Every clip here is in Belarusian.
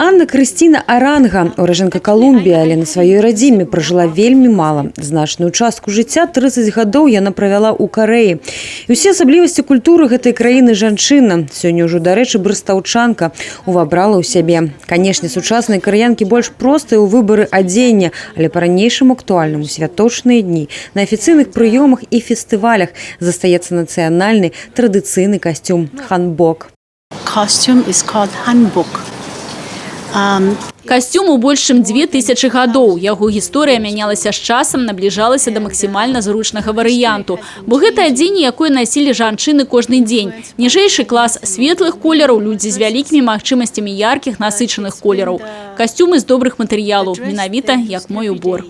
Анна Крысціна Аранга, уражэнка Колумбіі, але на сваёй радзіме пражыла вельмі мала. Значную частку жыцця 30 гадоў яна правяла ў Карэі. І ўсе асаблівасці культуры гэтай краіны жанчына. Сёння ўжо, дарэчы, брыстаўчанка увабрала ў сябе. Канешне, сучасныя карэянкі больш простыя ў выбары адзення, але па-ранейшаму актуальным у святочныя дні. На афіцыйных прыёмах і фестывалях застаецца нацыянальны традыцыйны касцюм ханбок. Costume is called hanbok. Касцюму больш чым 2000 гадоў. Яго гісторыя мянялася з часам, набліжалася да максімальна зручнага варыянту. Бо гэта адзенне, якое насілі жанчыны кожны дзень. Ніжэйшы клас светлых колераў, людзі з вялікімі магчымасцямі яркіх, насычаных колераў. Касцюмы з добрых матэрыялаў, менавіта як мой убор.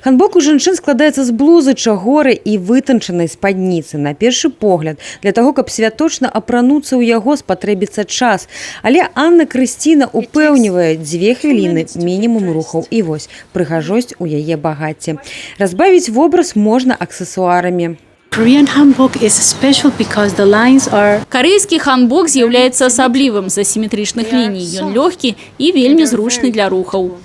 Ханбок у жанчын складаецца з блузы, чагоры і вытанчанай спадніцы. На першы погляд, для таго, каб святочна апрануцца ў яго, спатрэбіцца час. Але Анна Крысціна упэўнівае 2 хвіліны мінімум рухаў. І вось, прыгажосць у яе багацці. Разбавіць вобраз можна аксесуарамі. Карэйскі ханбок з'яўляецца асаблівым з асіметрычных ліній. Ён лёгкі і вельмі зручны для рухаў.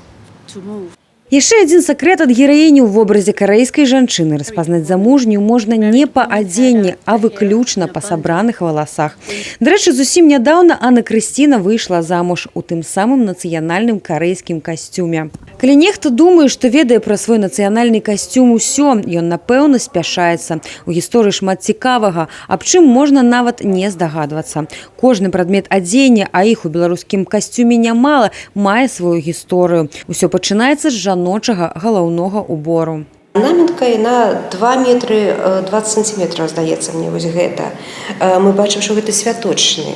Яшчэ адзін сакрэт ад гераіні ў вобразе карэйскай жанчыны. Распазнаць замужнюю можна не па адзенні, а выключна па сабраных валасах. Дарэчы, зусім нядаўна Анна Крысціна выйшла замуж у тым самым нацыянальным карэйскім касцюме. Калі нехта думае, што ведае пра свой нацыянальны касцюм усё, ён, напэўна, спяшаецца. У гісторыі шмат цікавага, аб чым можна нават не здагадвацца. Кожны прадмет адзення, а іх у беларускім касцюме нямала, мае сваю гісторыю. Усё пачынаецца з жаночага галаўнога убору. Намітка на 2 метры 20 сантиметров, здаецца мне, вось гэта. Мы бачым, што гэта святочны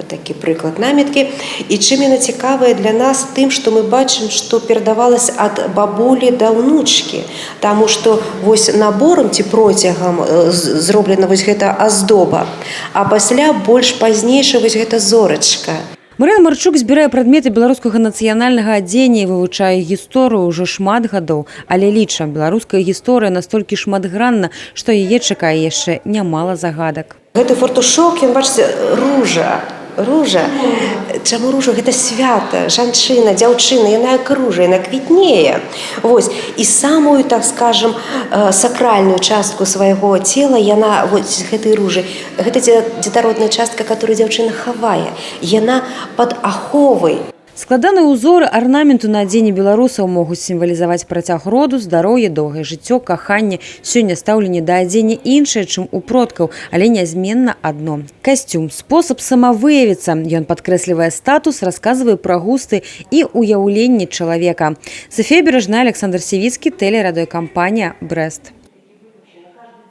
такі прыклад наміткі. І чым яна цікавая для нас тым, што мы бачым, што перадавалася ад бабулі да ўнучкі. Таму што вось наборам ці процягам зроблена вось гэта аздоба, а пасля больш пазнейшая вось гэта зорачка. Марына Марчук збірае прадметы беларускага нацыянальнага адзення і вывучае гісторыю ўжо шмат гадоў. Але ліча, беларуская гісторыя настолькі шматгранна, што яе чакае яшчэ нямала загадак. Гэты фартушок, ён, бачыце, ружа. Ружа. Чаму ружа? Гэта свята, жанчына, дзяўчына, яна як ружа, яна квітнее. Вось. І самую, так скажем, сакральную частку свайго цела яна вось гэтай ружы. Гэта дзетародная частка, которую дзяўчына хавае. Яна пад аховай. Складаныя ўзоры арнаменту на адзенні беларусаў могуць сімвалізаваць працяг роду, здароўе, доўгае жыццё, каханне. Сёння стаўленне да адзення іншае, чым у продкаў, але нязменна адно. Касцюм – спосаб самавыявіцца. Ён падкрэслівае статус, расказвае пра густы і ўяўленні чалавека. Софія Бережная, Александр Сівіцкі, тэлерадыёкампанія «Брэст».